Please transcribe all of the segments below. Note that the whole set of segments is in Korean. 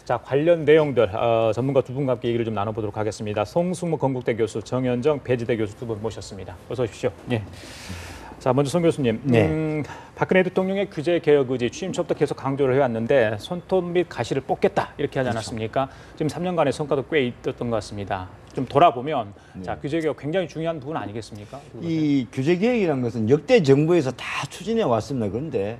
자, 관련 내용들 전문가 두 분과 함께 얘기를 좀 나눠보도록 하겠습니다. 송승무 건국대 교수, 정현정 배지대 교수 두 분 모셨습니다. 어서 오십시오. 예. 자, 먼저 송 교수님, 박근혜 대통령의 규제 개혁 의지 취임 초부터 계속 강조를 해왔는데 손톱 및 가시를 뽑겠다 이렇게 하지 않았습니까? 지금 3년간의 성과도 꽤 있었던 것 같습니다. 좀 돌아보면 자, 규제 개혁 굉장히 중요한 부분 아니겠습니까? 이 규제 개혁이라는 것은 역대 정부에서 다 추진해 왔습니다. 그런데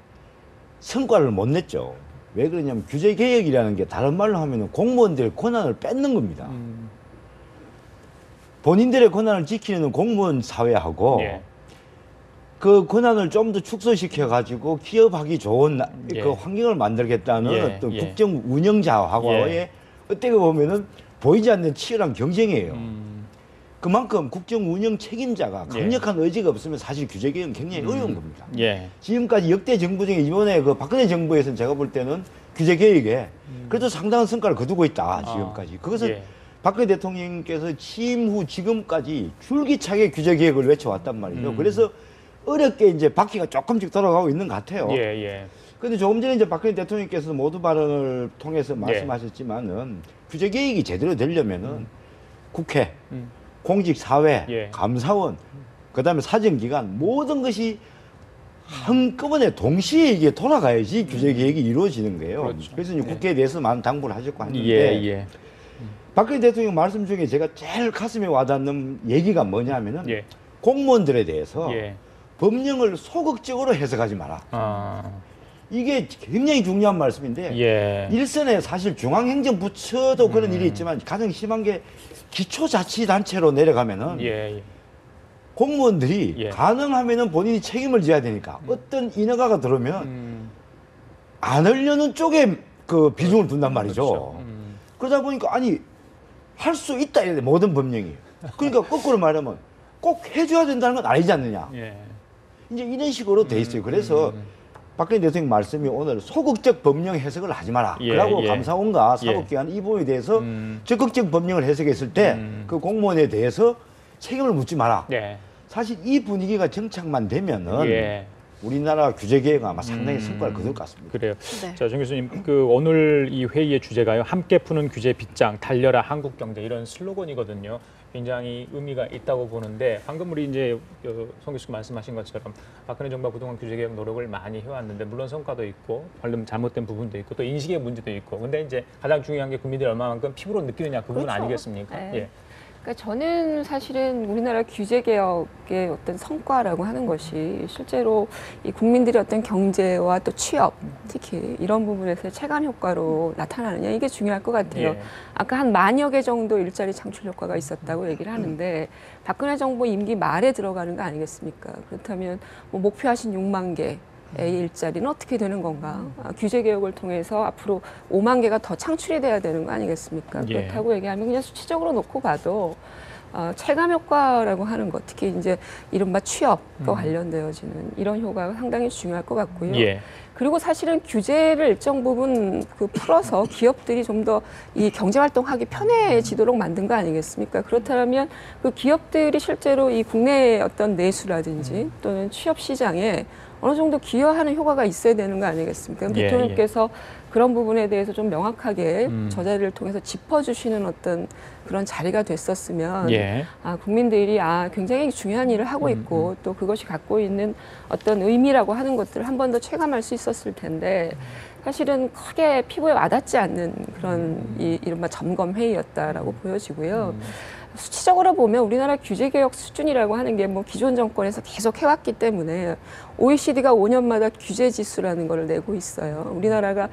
성과를 못 냈죠. 왜 그러냐면 규제 개혁이라는 게 다른 말로 하면 공무원들의 권한을 뺏는 겁니다. 본인들의 권한을 지키는 공무원 사회하고 그 권한을 좀 더 축소시켜 가지고 기업하기 좋은 그 환경을 만들겠다는 어떤 국정 운영자하고의 어떻게 보면은 보이지 않는 치열한 경쟁이에요. 그만큼 국정 운영 책임자가 강력한 의지가 없으면 사실 규제 개혁은 굉장히 어려운 겁니다. 지금까지 역대 정부 중에 이번에 그 박근혜 정부에서는 제가 볼 때는 규제 개혁에 그래도 상당한 성과를 거두고 있다. 지금까지. 그것은 박근혜 대통령께서 취임 후 지금까지 줄기차게 규제 개혁을 외쳐왔단 말이죠. 그래서 어렵게 이제 바퀴가 조금씩 돌아가고 있는 것 같아요. 그런데 조금 전에 이제 박근혜 대통령께서 모두 발언을 통해서 말씀하셨지만은 규제 개혁이 제대로 되려면은 국회, 공직사회, 감사원, 그다음에 사정기관 모든 것이 한꺼번에 동시에 이게 돌아가야지 규제 개혁이 이루어지는 거예요. 그래서 이제 국회에 대해서 많은 당부를 하셨고 하는데 박근혜 대통령 말씀 중에 제가 제일 가슴에 와닿는 얘기가 뭐냐면은 공무원들에 대해서 법령을 소극적으로 해석하지 마라. 이게 굉장히 중요한 말씀인데 일선에 사실 중앙행정부처도 그런 일이 있지만 가장 심한 게 기초자치단체로 내려가면은 공무원들이 가능하면은 본인이 책임을 져야 되니까 어떤 인허가가 들어오면 안 하려는 쪽에 그 비중을 둔단 말이죠. 그러다 보니까 아니 할 수 있다 이래 모든 법령이. 그러니까 거꾸로 말하면 꼭 해줘야 된다는 건 아니지 않느냐. 이제 이런 식으로 돼 있어요. 그래서 박근혜 대통령 말씀이 오늘 소극적 법령 해석을 하지 마라. 그러고 감사원과 사법기관 이 부분에 대해서 적극적 법령을 해석했을 때 그 공무원에 대해서 책임을 묻지 마라. 사실 이 분위기가 정착만 되면은 우리나라 규제 개혁은 아마 상당히 성과를 거둘 것 같습니다. 그래요. 자, 정 교수님, 그 오늘 이 회의의 주제가요. 함께 푸는 규제 빗장, 달려라 한국 경제 이런 슬로건이거든요. 굉장히 의미가 있다고 보는데 방금 우리 이제 송 교수님 말씀하신 것처럼 박근혜 정부가 그동안 규제 개혁 노력을 많이 해왔는데 물론 성과도 있고 별로 잘못된 부분도 있고 또 인식의 문제도 있고 근데 이제 가장 중요한 게 국민들이 얼마만큼 피부로 느끼느냐 그 부분 아니겠습니까? 그러니까 저는 사실은 우리나라 규제 개혁의 어떤 성과라고 하는 것이 실제로 이 국민들의 어떤 경제와 또 취업 특히 이런 부분에서 체감 효과로 나타나느냐 이게 중요할 것 같아요. 아까 한 10,000여 개 정도 일자리 창출 효과가 있었다고 얘기를 하는데 박근혜 정부 임기 말에 들어가는 거 아니겠습니까? 그렇다면 뭐 목표하신 60,000 개. 의 일자리는 어떻게 되는 건가? 규제 개혁을 통해서 앞으로 50,000 개가 더 창출이 돼야 되는 거 아니겠습니까? 그렇다고 얘기하면 그냥 수치적으로 놓고 봐도 체감 효과라고 하는 것, 특히 이제 이른바 취업과 관련되어지는 이런 효과가 상당히 중요할 것 같고요. 그리고 사실은 규제를 일정 부분 그 풀어서 기업들이 좀 더 이 경제 활동하기 편해지도록 만든 거 아니겠습니까? 그렇다면 그 기업들이 실제로 이 국내의 어떤 내수라든지 또는 취업 시장에 어느 정도 기여하는 효과가 있어야 되는 거 아니겠습니까? 대통령께서 그런 부분에 대해서 좀 명확하게 저 자리를 통해서 짚어주시는 어떤 그런 자리가 됐었으면 국민들이 굉장히 중요한 일을 하고 있고 또 그것이 갖고 있는 어떤 의미라고 하는 것들을 한 번 더 체감할 수 있었을 텐데 사실은 크게 피부에 와닿지 않는 그런 이른바 점검 회의였다라고 보여지고요. 수치적으로 보면 우리나라 규제 개혁 수준이라고 하는 게 뭐 기존 정권에서 계속 해왔기 때문에 OECD가 5년마다 규제 지수라는 걸 내고 있어요. 우리나라가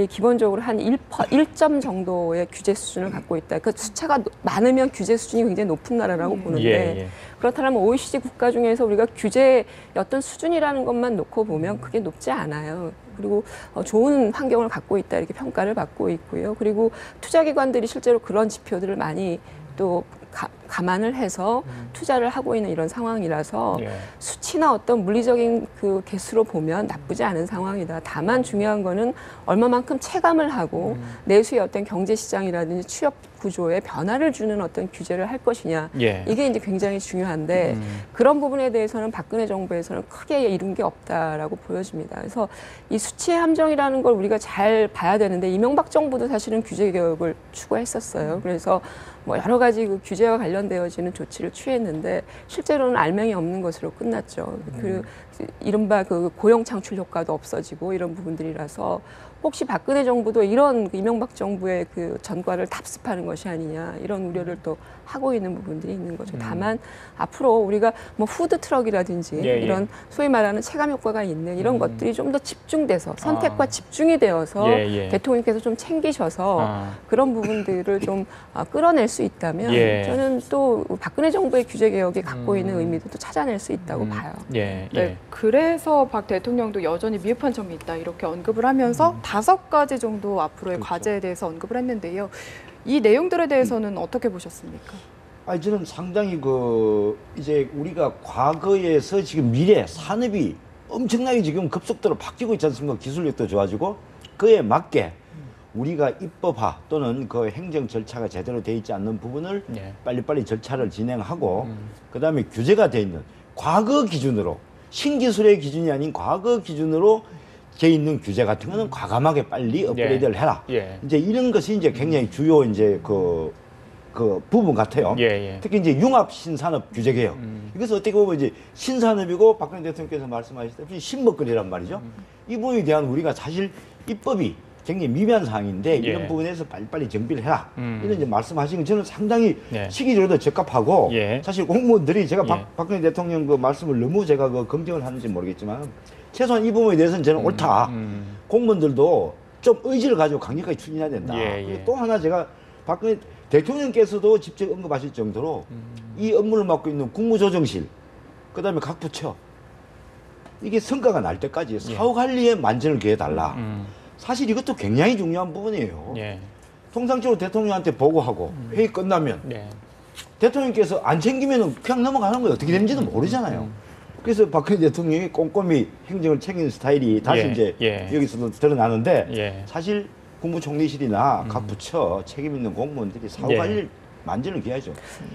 기본적으로 한 1점 정도의 규제 수준을 갖고 있다. 그 숫자가 많으면 규제 수준이 굉장히 높은 나라라고 보는데 그렇다면 OECD 국가 중에서 우리가 규제의 어떤 수준이라는 것만 놓고 보면 그게 높지 않아요. 그리고 좋은 환경을 갖고 있다 이렇게 평가를 받고 있고요. 그리고 투자기관들이 실제로 그런 지표들을 많이 또 감안을 해서 투자를 하고 있는 이런 상황이라서 예. 수치나 어떤 물리적인 그 개수로 보면 나쁘지 않은 상황이다. 다만 중요한 거는 얼마만큼 체감을 하고 내수의 어떤 경제 시장이라든지 취업 구조에 변화를 주는 어떤 규제를 할 것이냐. 예. 이게 이제 굉장히 중요한데 그런 부분에 대해서는 박근혜 정부에서는 크게 이룬 게 없다라고 보여집니다. 그래서 이 수치의 함정이라는 걸 우리가 잘 봐야 되는데 이명박 정부도 사실은 규제 개혁을 추구했었어요. 그래서 뭐 여러 가지 그 규제와 관련되어지는 조치를 취했는데 실제로는 알맹이 없는 것으로 끝났죠. 그 이른바 그 고용 창출 효과도 없어지고 이런 부분들이라서 혹시 박근혜 정부도 이런 이명박 정부의 그 전과를 답습하는 것이 아니냐 이런 우려를 또 하고 있는 부분들이 있는 거죠. 다만 앞으로 우리가 뭐 푸드 트럭이라든지 예, 예. 이런 소위 말하는 체감 효과가 있는 이런 것들이 좀 더 집중돼서 선택과 집중이 되어서 예, 예. 대통령께서 좀 챙기셔서 그런 부분들을 좀 끌어낼 수 있다면 예. 저는 또 박근혜 정부의 규제 개혁이 갖고 있는 의미도 또 찾아낼 수 있다고 봐요. 예. 네, 예. 그래서 박 대통령도 여전히 미흡한 점이 있다 이렇게 언급을 하면서 5가지 정도 앞으로의 그렇죠. 과제에 대해서 언급을 했는데요. 이 내용들에 대해서는 어떻게 보셨습니까? 아니 저는 상당히 그 이제 우리가 과거에서 지금 미래 산업이 엄청나게 지금 급속도로 바뀌고 있지 않습니까? 기술력도 좋아지고 그에 맞게 우리가 입법화 또는 그 행정 절차가 제대로 돼 있지 않는 부분을 예. 빨리빨리 절차를 진행하고 그다음에 규제가 돼 있는 과거 기준으로 신기술의 기준이 아닌 과거 기준으로 돼 있는 규제 같은 거는 과감하게 빨리 업그레이드를 해라. 예. 이제 이런 것이 이제 굉장히 주요 이제 그 부분 같아요. 예, 예. 특히 이제 융합 신산업 규제 개혁. 이것은 어떻게 보면 이제 신산업이고 박근혜 대통령께서 말씀하셨다시피 신먹거리란 말이죠. 이 부분에 대한 우리가 사실 입법이 굉장히 미비한 사항인데 예. 이런 부분에서 빨리빨리 정비를 해라. 이런 이제 말씀하신 건 저는 상당히 예. 시기적으로도 적합하고 예. 사실 공무원들이 제가 예. 박근혜 대통령 그 말씀을 너무 제가 그 긍정을 하는지 모르겠지만 최소한 이 부분에 대해서는 저는 옳다. 공무원들도 좀 의지를 가지고 강력하게 추진해야 된다. 예, 예. 그리고 또 하나 제가 박근혜 대통령께서도 직접 언급하실 정도로 이 업무를 맡고 있는 국무조정실, 그다음에 각 부처 이게 성과가 날 때까지 사후 관리에 만전을 기해달라. 사실 이것도 굉장히 중요한 부분이에요. 예. 통상적으로 대통령한테 보고하고 회의 끝나면 예. 대통령께서 안 챙기면 그냥 넘어가는 거예요. 어떻게 되는지도 모르잖아요. 그래서 박근혜 대통령이 꼼꼼히 행정을 챙기는 스타일이 다시 예, 이제 예. 여기서도 드러나는데 예. 사실 국무총리실이나 각 부처 책임 있는 공무원들이 사후 예. 관리를 만전을 기하죠.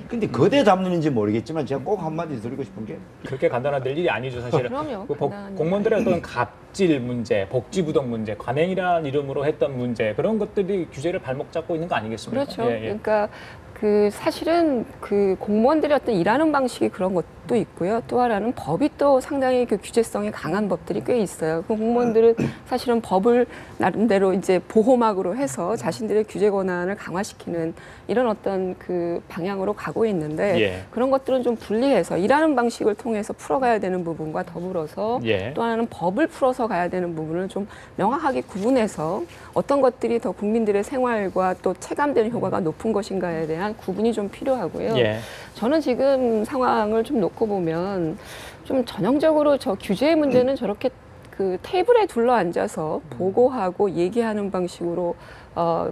근데 거대 담론인지 모르겠지만 제가 꼭 한마디 드리고 싶은 게 그렇게 간단한 일이 아니죠, 사실은. 그럼요. 그 간단한 공무원들의 어떤 갑질 문제, 복지부동 문제, 관행이라는 이름으로 했던 문제 그런 것들이 규제를 발목 잡고 있는 거 아니겠습니까? 그렇죠. 예, 예. 그러니까 그 사실은 그 공무원들의 어떤 일하는 방식이 그런 것도 있고요. 또 하나는 법이 또 상당히 그 규제성이 강한 법들이 꽤 있어요. 그 공무원들은 사실은 법을 나름대로 이제 보호막으로 해서 자신들의 규제 권한을 강화시키는 이런 어떤 그 방향으로 가고 있는데 예. 그런 것들은 좀 분리해서 일하는 방식을 통해서 풀어가야 되는 부분과 더불어서 예. 또 하나는 법을 풀어서 가야 되는 부분을 좀 명확하게 구분해서 어떤 것들이 더 국민들의 생활과 또 체감되는 효과가 높은 것인가에 대한 구분이 좀 필요하고요. 예. 저는 지금 상황을 좀 놓고 보면 좀 전형적으로 저 규제의 문제는 저렇게 그 테이블에 둘러 앉아서 보고하고 얘기하는 방식으로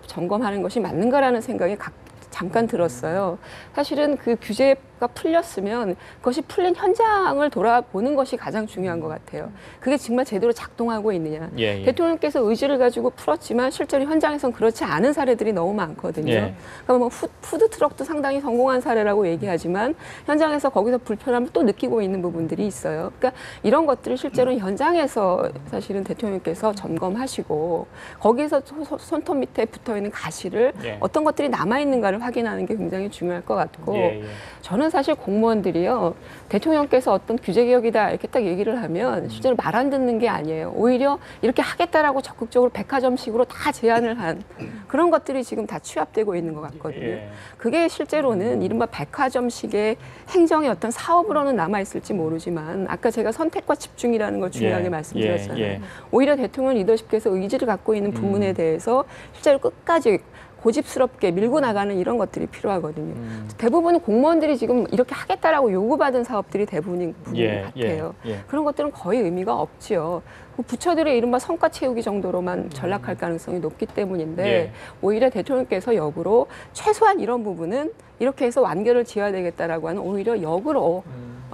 점검하는 것이 맞는가라는 생각이 잠깐 들었어요. 사실은 그 규제가 풀렸으면 그것이 풀린 현장을 돌아보는 것이 가장 중요한 것 같아요. 그게 정말 제대로 작동하고 있느냐. 예, 예. 대통령께서 의지를 가지고 풀었지만 실제로 현장에선 그렇지 않은 사례들이 너무 많거든요. 예. 그러니까 뭐 푸드트럭도 상당히 성공한 사례라고 얘기하지만 현장에서 거기서 불편함을 또 느끼고 있는 부분들이 있어요. 그러니까 이런 것들을 실제로 현장에서 사실은 대통령께서 점검하시고 거기서 손톱 밑에 붙어있는 가시를 예. 어떤 것들이 남아있는가를 확인하는 게 굉장히 중요할 것 같고 예, 예. 저는 사실 공무원들이요. 대통령께서 어떤 규제개혁이다 이렇게 딱 얘기를 하면 실제로 말 안 듣는 게 아니에요. 오히려 이렇게 하겠다라고 적극적으로 백화점식으로 다 제안을 한 그런 것들이 지금 다 취합되고 있는 것 같거든요. 예. 그게 실제로는 이른바 백화점식의 행정의 어떤 사업으로는 남아있을지 모르지만 아까 제가 선택과 집중이라는 걸 중요하게 예. 말씀드렸잖아요. 예. 예. 오히려 대통령 리더십께서 의지를 갖고 있는 부분에 대해서 실제로 끝까지 고집스럽게 밀고 나가는 이런 것들이 필요하거든요. 대부분 공무원들이 지금 이렇게 하겠다라고 요구받은 사업들이 대부분인 부분 같아요. 그런 것들은 거의 의미가 없지요. 부처들의 이른바 성과 채우기 정도로만 전락할 가능성이 높기 때문인데 오히려 대통령께서 역으로 최소한 이런 부분은 이렇게 해서 완결을 지어야 되겠다라고 하는 오히려 역으로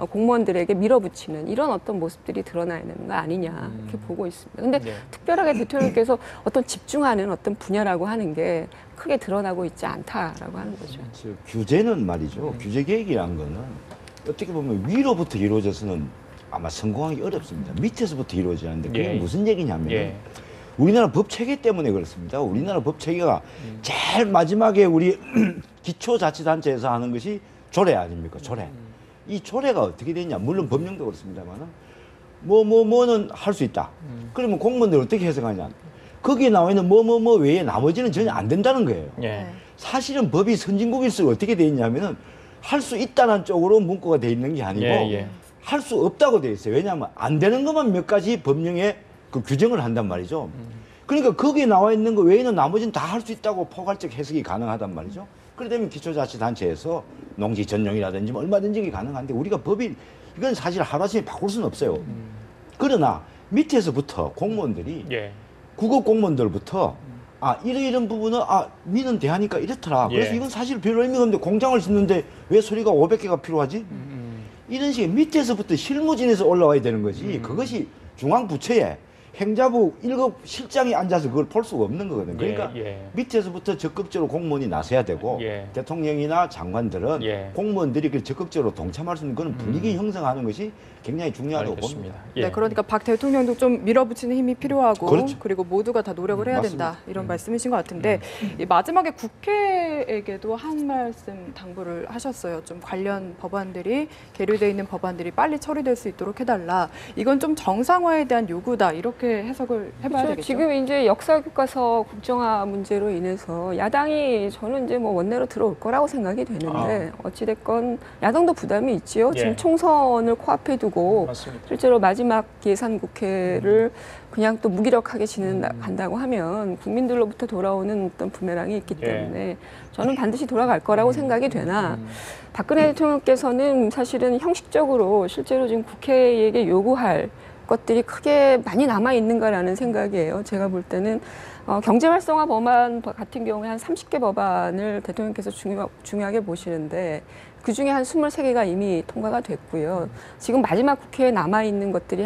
공무원들에게 밀어붙이는 이런 어떤 모습들이 드러나야 되는 거 아니냐 이렇게 보고 있습니다. 근데 특별하게 대통령께서 어떤 집중하는 어떤 분야라고 하는 게 크게 드러나고 있지 않다라고 하는 거죠. 규제는 말이죠. 규제 개혁이라는 거는 어떻게 보면 위로부터 이루어져서는 아마 성공하기 어렵습니다. 밑에서부터 이루어져야 하는데 그게 무슨 얘기냐면 우리나라 법 체계 때문에 그렇습니다. 우리나라 법 체계가 제일 마지막에 우리 기초자치단체에서 하는 것이 조례 아닙니까? 조례. 이 조례가 어떻게 되냐? 물론 법령도 그렇습니다만은 뭐는 할 수 있다. 그러면 공무원들 어떻게 해석하냐? 거기에 나와 있는 뭐 외에 나머지는 전혀 안 된다는 거예요. 사실은 법이 선진국일수록 어떻게 돼 있냐면은 할 수 있다는 쪽으로 문구가 돼 있는 게 아니고 할 수 없다고 돼 있어요. 왜냐하면 안 되는 것만 몇 가지 법령에 그 규정을 한단 말이죠. 그러니까 거기에 나와 있는 거 외에는 나머지는 다 할 수 있다고 포괄적 해석이 가능하단 말이죠. 그러면 기초자치단체에서 농지 전용이라든지 뭐 얼마든지 가능한데 우리가 법이 이건 사실 하루아침에 바꿀 수는 없어요. 그러나 밑에서부터 공무원들이 국업 공무원들부터 이런 부분은 민은 대하니까 이렇더라. 그래서 이건 사실 별로 의미가 없는데 공장을 짓는데 왜 소리가 500개가 필요하지? 이런 식의 밑에서부터 실무진에서 올라와야 되는 거지. 그것이 중앙부처에 행자부 1급 실장이 앉아서 그걸 볼 수가 없는 거거든요. 그러니까 밑에서부터 적극적으로 공무원이 나서야 되고 대통령이나 장관들은 공무원들이 그 적극적으로 동참할 수 있는 그런 분위기 형성하는 것이 굉장히 중요하다고 봅니다. 네, 그러니까 박 대통령도 좀 밀어붙이는 힘이 필요하고 그리고 모두가 다 노력을 해야 맞습니다. 된다 이런 말씀이신 것 같은데 이 마지막에 국회에게도 한 말씀 당부를 하셨어요. 좀 관련 법안들이 계류돼 있는 법안들이 빨리 처리될 수 있도록 해달라. 이건 좀 정상화에 대한 요구다 이렇게 해석을 해봐야 되겠죠. 지금 이제 역사교과서 국정화 문제로 인해서 야당이 저는 이제 뭐 원내로 들어올 거라고 생각이 되는데 어찌됐건 야당도 부담이 있지요. 지금 총선을 코앞에 두고 맞습니다. 실제로 마지막 예산 국회를 그냥 또 무기력하게 진행한다고 하면 국민들로부터 돌아오는 어떤 부메랑이 있기 때문에 저는 반드시 돌아갈 거라고 생각이 되나 박근혜 대통령께서는 사실은 형식적으로 실제로 지금 국회에게 요구할 것들이 크게 많이 남아 있는가라는 생각이에요. 제가 볼 때는 경제활성화 법안 같은 경우에 한 30개 법안을 대통령께서 중요하게 보시는데 그중에 한 23개가 이미 통과가 됐고요. 지금 마지막 국회에 남아있는 것들이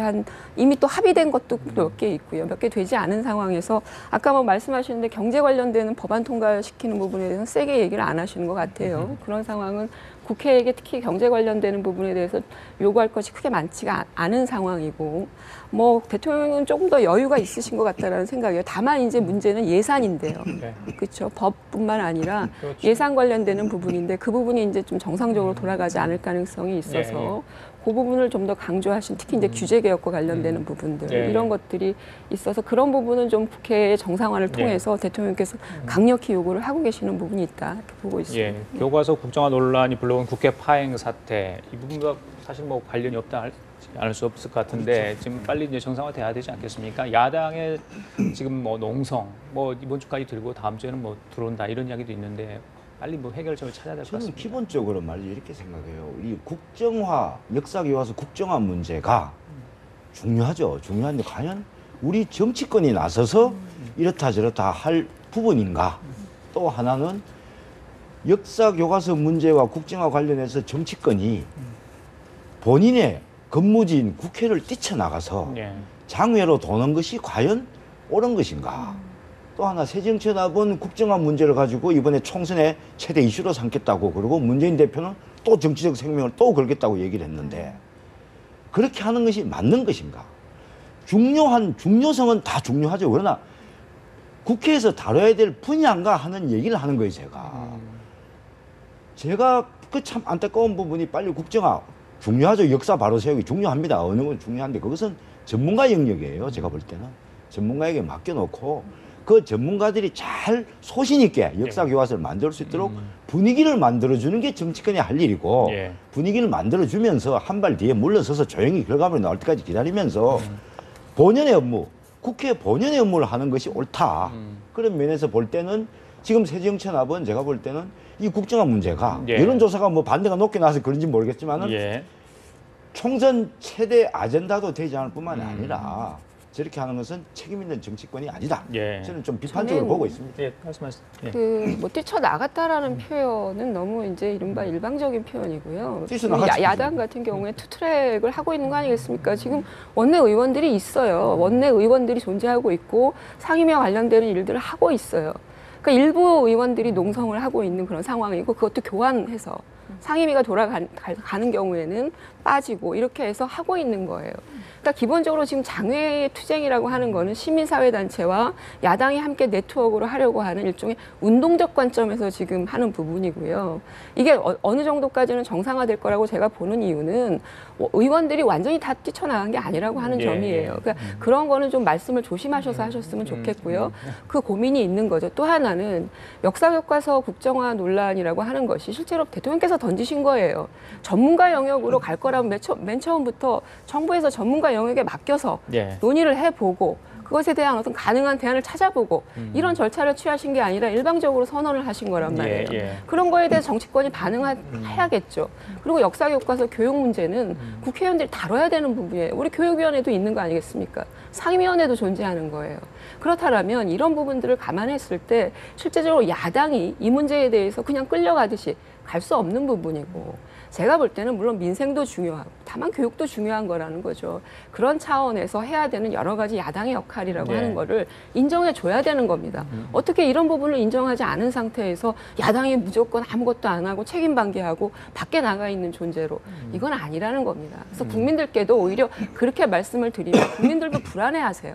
이미 또 합의된 것도 몇 개 있고요. 몇 개 되지 않은 상황에서 아까 뭐 말씀하시는데 경제 관련되는 법안 통과시키는 부분에 대해서는 세게 얘기를 안 하시는 것 같아요. 그런 상황은 국회에게 특히 경제 관련되는 부분에 대해서 요구할 것이 크게 많지가 않은 상황이고 뭐 대통령은 조금 더 여유가 있으신 것 같다라는 생각이에요. 다만 이제 문제는 예산인데요. 그렇죠. 법뿐만 아니라 예산 관련되는 부분인데 그 부분이 이제 좀 정상적으로 돌아가지 않을 가능성이 있어서 그 부분을 좀 더 강조하신 특히 이제 규제 개혁과 관련되는 부분들 이런 것들이 있어서 그런 부분은 좀 국회의 정상화를 통해서 대통령께서 강력히 요구를 하고 계시는 부분이 있다 이렇게 보고 있습니다. 교과서 국정화 논란이 불러온 국회 파행 사태 이 부분과 사실 뭐 관련이 없다 않을 수 없을 것 같은데 지금 빨리 이제 정상화돼야 되지 않겠습니까? 야당의 지금 뭐 농성 뭐 이번 주까지 들고 다음 주에는 뭐 들어온다 이런 이야기도 있는데. 빨리 뭐 해결점을 찾아야 될 것 저는 같습니다. 기본적으로 말이죠 이렇게 생각해요. 이 국정화, 역사교과서 국정화 문제가 중요하죠. 중요한데 과연 우리 정치권이 나서서 이렇다 저렇다 할 부분인가? 또 하나는 역사교과서 문제와 국정화 관련해서 정치권이 본인의 근무지인 국회를 뛰쳐나가서 장외로 도는 것이 과연 옳은 것인가? 또 하나 새정치연합은 국정화 문제를 가지고 이번에 총선에 최대 이슈로 삼겠다고 그러고 문재인 대표는 또 정치적 생명을 또 걸겠다고 얘기를 했는데 그렇게 하는 것이 맞는 것인가? 중요성은 다 중요하죠. 그러나 국회에서 다뤄야 될 분야인가 하는 얘기를 하는 거예요, 제가 그 참 안타까운 부분이 빨리 국정화 중요하죠. 역사 바로 세우기 중요합니다. 어느 건 중요한데 그것은 전문가 영역이에요. 제가 볼 때는 전문가에게 맡겨놓고 그 전문가들이 잘 소신 있게 역사 교과서를 만들 수 있도록 분위기를 만들어주는 게 정치권이 할 일이고 분위기를 만들어주면서 한 발 뒤에 물러서서 조용히 결과물이 나올 때까지 기다리면서 본연의 업무, 국회 본연의 업무를 하는 것이 옳다. 그런 면에서 볼 때는 지금 새정치연합은 제가 볼 때는 이 국정화 문제가 예. 여론조사가 뭐 반대가 높게 나와서 그런지 모르겠지만은 예. 총선 최대 아젠다도 되지 않을 뿐만 아니라 저렇게 하는 것은 책임 있는 정치권이 아니다. 예. 저는 좀 비판적으로 저는 보고 있습니다. 예, 말씀하세요. 예. 뭐 뛰쳐나갔다라는 표현은 너무 이제 이른바 일방적인 표현이고요. 뛰쳐나갔죠. 야당 같은 경우에 투트랙을 하고 있는 거 아니겠습니까? 지금 원내 의원들이 있어요. 원내 의원들이 존재하고 있고 상임위와 관련되는 일들을 하고 있어요. 그러니까 일부 의원들이 농성을 하고 있는 그런 상황이고 그것도 교환해서 상임위가 돌아가는 경우에는 빠지고 이렇게 해서 하고 있는 거예요. 그러니까 기본적으로 지금 장외 투쟁이라고 하는 거는 시민사회단체와 야당이 함께 네트워크로 하려고 하는 일종의 운동적 관점에서 지금 하는 부분이고요. 이게 어느 정도까지는 정상화될 거라고 제가 보는 이유는 의원들이 완전히 다 뛰쳐나간 게 아니라고 하는 예, 점이에요. 예. 그러니까 그런 거는 좀 말씀을 조심하셔서 하셨으면 좋겠고요. 그 고민이 있는 거죠. 또 하나는 역사교과서 국정화 논란이라고 하는 것이 실제로 대통령께서 던지신 거예요. 전문가 영역으로 갈 거라면 맨 처음부터 정부에서 전문가 영역에 맡겨서 예. 논의를 해보고 그것에 대한 어떤 가능한 대안을 찾아보고 이런 절차를 취하신 게 아니라 일방적으로 선언을 하신 거란 말이에요. 예, 예. 그런 거에 대해 정치권이 반응해야겠죠. 그리고 역사교과서 교육 문제는 국회의원들이 다뤄야 되는 부분이에요. 우리 교육위원회도 있는 거 아니겠습니까? 상임위원회도 존재하는 거예요. 그렇다면 이런 부분들을 감안했을 때 실제적으로 야당이 이 문제에 대해서 그냥 끌려가듯이 갈 수 없는 부분이고 제가 볼 때는 물론 민생도 중요하고 다만 교육도 중요한 거라는 거죠. 그런 차원에서 해야 되는 여러 가지 야당의 역할이라고 네. 하는 거를 인정해 줘야 되는 겁니다. 어떻게 이런 부분을 인정하지 않은 상태에서 야당이 무조건 아무것도 안 하고 책임 방기하고 밖에 나가 있는 존재로 이건 아니라는 겁니다. 그래서 국민들께도 오히려 그렇게 말씀을 드리면 국민들도 불안해하세요.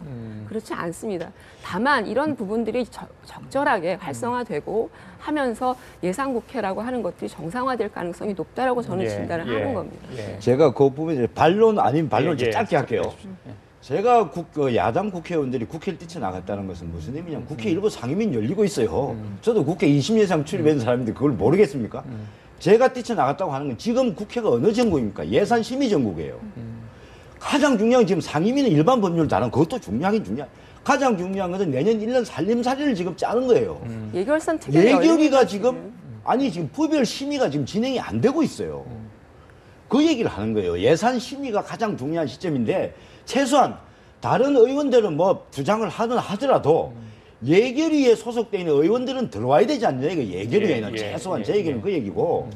그렇지 않습니다. 다만 이런 부분들이 적절하게 활성화되고 하면서 예상국회라고 하는 것들이 정상화될 가능성이 높다라고 저는 진단을 하는 겁니다. 예. 제가 그 부분에 반론 아닌 반론 예, 예. 짧게 할게요. 제가 야당 국회의원들이 국회를 뛰쳐나갔다는 것은 무슨 의미냐면 국회 일부 상임위는 열리고 있어요. 저도 국회 20년 이상 출입한 사람인데 그걸 모르겠습니까? 제가 뛰쳐나갔다고 하는 건 지금 국회가 어느 정국입니까? 예산심의정국이에요. 가장 중요한 지금 상임위는 일반 법률을 다루는 그것도 중요하긴 중요해. 가장 중요한 것은 내년 1년 살림살이를 지금 짜는 거예요. 예결선 예결위가 지금 아니 지금 부별 심의가 지금 진행이 안 되고 있어요. 그 얘기를 하는 거예요. 예산 심의가 가장 중요한 시점인데 최소한 다른 의원들은 뭐 주장을 하더라도 예결위에 소속되어 있는 의원들은 들어와야 되지 않느냐. 이거 예결위에는 최소한 제 얘기는 그 얘기고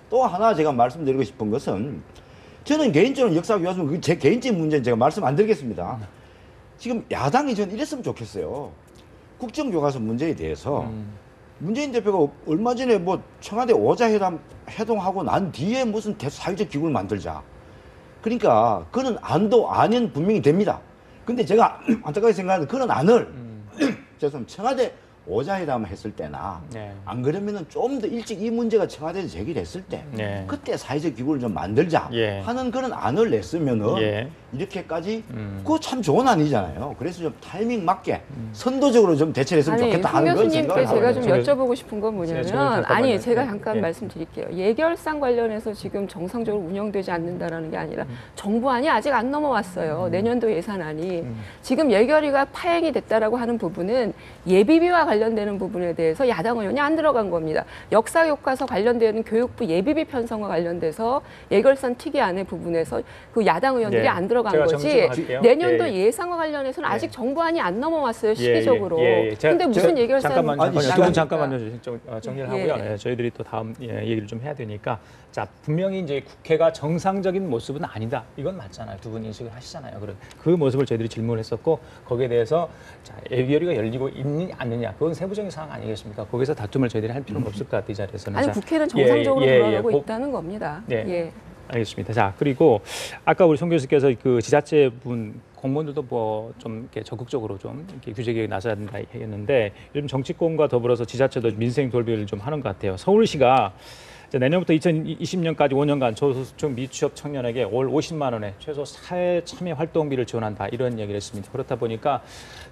또 하나 제가 말씀드리고 싶은 것은 저는 개인적으로 역사교과서 제 개인적인 문제는 제가 말씀 안 드리겠습니다. 지금 야당이 저는 이랬으면 좋겠어요. 국정교과서 문제에 대해서 문재인 대표가 얼마 전에 뭐 청와대 오자회담 회동하고 난 뒤에 무슨 사회적 기구를 만들자. 그러니까 그런 안은 분명히 됩니다. 근데 제가 안타깝게 생각하는 그런 안을 죄송합니다. 청와대 오자회담 했을 때나 네. 안 그러면은 좀 더 일찍 이 문제가 청와대에서 제기됐을 때 네. 그때 사회적 기구를 좀 만들자 예. 하는 그런 안을 냈으면은 예. 이렇게까지 그거 참 좋은 안이잖아요. 그래서 좀 타이밍 맞게 선도적으로 좀 대처를 했으면 아니, 좋겠다 황 하는 그런 교수님께 생각을 제가 하거든요. 좀 여쭤보고 싶은 건 뭐냐면 잠깐만요. 제가 잠깐 네. 말씀드릴게요. 예결상 관련해서 지금 정상적으로 운영되지 않는다라는 게 아니라 정부안이 아직 안 넘어왔어요. 내년도 예산안이. 지금 예결위가 파행이 됐다라고 하는 부분은 예비비와 관련되는 부분에 대해서 야당 의원이 안 들어간 겁니다. 역사교과서 관련되는 교육부 예비비 편성과 관련돼서 예결선 특위안의 부분에서 그 야당 의원들이 예. 안 들어간 제가 거지. 정리를 할게요. 내년도 예. 예산과 관련해서는 예. 아직 정부안이 안 넘어왔어요. 시기적으로. 제가 근데 무슨 예결산 잠깐만요. 아니, 두분 잠깐만요. 정리를 하고요. 예. 저희들이 또 다음 얘기를 좀 해야 되니까 자 분명히 이제 국회가 정상적인 모습은 아니다. 이건 맞잖아요. 두 분 인식을 하시잖아요. 그 모습을 저희들이 질문을 했었고 거기에 대해서 자 예결위가 열리고 있느냐 않느냐 그건 세부적인 사항 아니겠습니까? 거기서 다툼을 저희들이 할 필요는 없을 것 같아요. 이 자리에서는. 아니 자, 국회는 정상적으로 돌아가고 그- 있다는 겁니다. 네. 예. 알겠습니다. 자 그리고 아까 우리 송 교수께서 그 지자체분 공무원들도 뭐 좀 이렇게 적극적으로 좀 이렇게 규제 개혁에 나서야 된다 했는데 요즘 정치권과 더불어서 지자체도 민생 돌보기를 좀 하는 것 같아요. 서울시가 이제 내년부터 2020년까지 5년간 저소득층 미취업 청년에게 월 50만 원의 최소 사회 참여 활동비를 지원한다 이런 얘기를 했습니다. 그렇다 보니까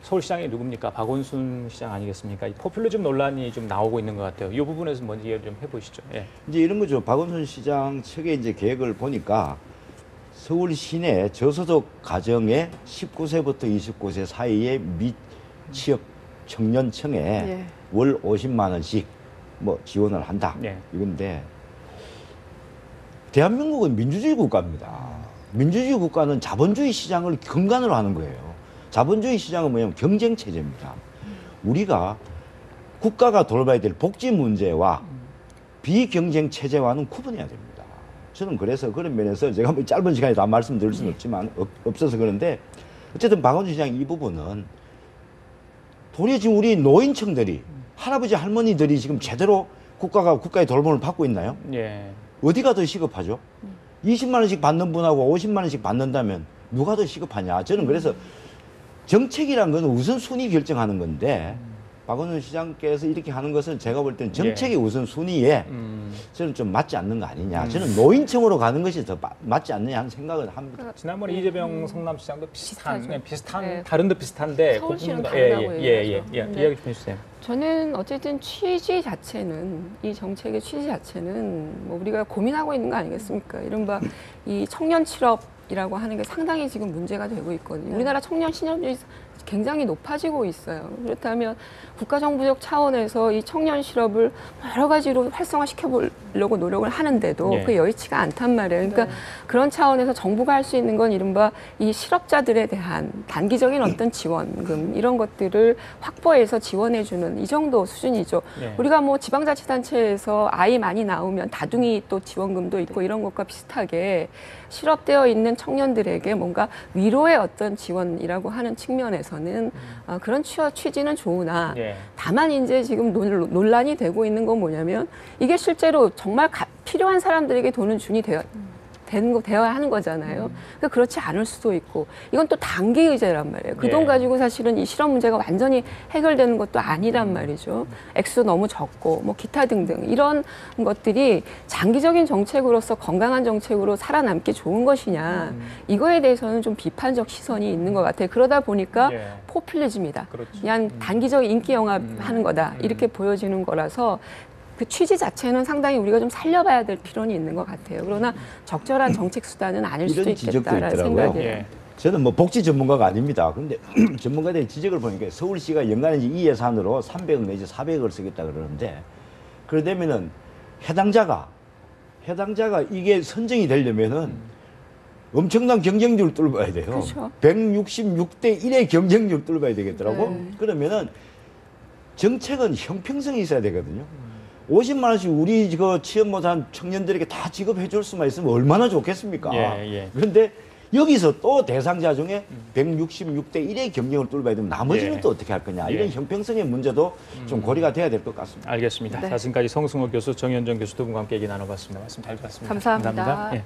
서울시장이 누굽니까? 박원순 시장 아니겠습니까? 이 포퓰리즘 논란이 좀 나오고 있는 것 같아요. 이 부분에서 먼저 이해를 좀 해보시죠. 예. 이제 이런 거죠. 박원순 시장 측의 이제 계획을 보니까 서울 시내 저소득 가정의 19세부터 29세 사이의 미취업 청년층에 예. 월 50만 원씩 뭐 지원을 한다. 예. 이건데 대한민국은 민주주의 국가입니다. 민주주의 국가는 자본주의 시장을 근간으로 하는 거예요. 자본주의 시장은 뭐냐면 경쟁 체제입니다. 우리가 국가가 돌봐야 될 복지 문제와 비경쟁 체제와는 구분해야 됩니다. 저는 그래서 그런 면에서 제가 뭐 짧은 시간에 다 말씀드릴 수는 없지만 없어서 그런데 어쨌든 박원순 시장 이 부분은 도리어 지금 우리 노인층들이 할아버지 할머니들이 지금 제대로 국가의 돌봄을 받고 있나요? 예. 어디가 더 시급하죠? 20만 원씩 받는 분하고 50만 원씩 받는다면 누가 더 시급하냐? 저는 그래서 정책이란 건 우선순위 결정하는 건데 박원순 시장께서 이렇게 하는 것은 제가 볼 때는 정책의 우선순위에 저는 좀 맞지 않는 거 아니냐. 저는 노인층으로 가는 것이 더 맞지 않느냐 하는 생각을 합니다. 지난번에 이재명 성남시장도 비슷한 네. 다른 듯 비슷한데 서울시는 그 부분도- 다르다고 예. 네. 이야기 좀 해주세요. 저는 어쨌든 취지 자체는 이 정책의 취지 자체는 뭐 우리가 고민하고 있는 거 아니겠습니까? 이른바 이 청년 실업이라고 하는 게 상당히 지금 문제가 되고 있거든요. 우리나라 청년 실업률이 굉장히 높아지고 있어요. 그렇다면 국가정부적 차원에서 이 청년 실업을 여러 가지로 활성화시켜 보려고 노력을 하는데도 예. 그게 여의치가 않단 말이에요. 그러니까 그런 차원에서 정부가 할 수 있는 건 이른바 이 실업자들에 대한 단기적인 어떤 지원금 이런 것들을 확보해서 지원해주는 이 정도 수준이죠. 예. 우리가 뭐 지방자치단체에서 아이 많이 나오면 다둥이 또 지원금도 있고 이런 것과 비슷하게 실업되어 있는 청년들에게 뭔가 위로의 어떤 지원이라고 하는 측면에서는 그런 취지는 좋으나 예. 다만 이제 지금 논란이 되고 있는 건 뭐냐면 이게 실제로 정말 필요한 사람들에게 돈을 되어야 하는 거잖아요. 그러니까 그렇지 않을 수도 있고 이건 또 단기 의제란 말이에요. 그 돈 예. 가지고 사실은 이 실업 문제가 완전히 해결되는 것도 아니란 말이죠. 액수도 너무 적고 뭐 기타 등등 이런 것들이 장기적인 정책으로서 건강한 정책으로 살아남기 좋은 것이냐 이거에 대해서는 좀 비판적 시선이 있는 것 같아요. 그러다 보니까 예. 포퓰리즘이다. 그렇죠. 그냥 단기적 인기 영합하는 거다. 이렇게 보여지는 거라서 그 취지 자체는 상당히 우리가 좀 살려봐야 될 필요는 있는 것 같아요. 그러나 적절한 정책 수단은 아닐 수도 이런 지적도 있겠다라는 있더라고요. 생각이에요. 예. 저는 뭐 복지 전문가가 아닙니다. 그런데 전문가들의 지적을 보니까 서울시가 연간에 이 예산으로 300억 내지 400억을 쓰겠다 그러는데 그러려면은 해당자가 이게 선정이 되려면은 엄청난 경쟁률을 뚫어야 돼요. 그렇죠. 166대 1의 경쟁률을 뚫어야 되겠더라고. 네. 그러면은 정책은 형평성이 있어야 되거든요. 50만 원씩 우리 그 취업 못한 청년들에게 다 지급해 줄 수만 있으면 얼마나 좋겠습니까? 예. 그런데 여기서 또 대상자 중에 166대 1의 경쟁을 뚫어야 되면 나머지는 예. 또 어떻게 할 거냐. 예. 이런 형평성의 문제도 좀 고려가 돼야 될 것 같습니다. 알겠습니다. 네. 자, 지금까지 성승호 교수, 정현정 교수 두 분과 함께 얘기 나눠봤습니다. 말씀 잘 들었습니다. 감사합니다. 예.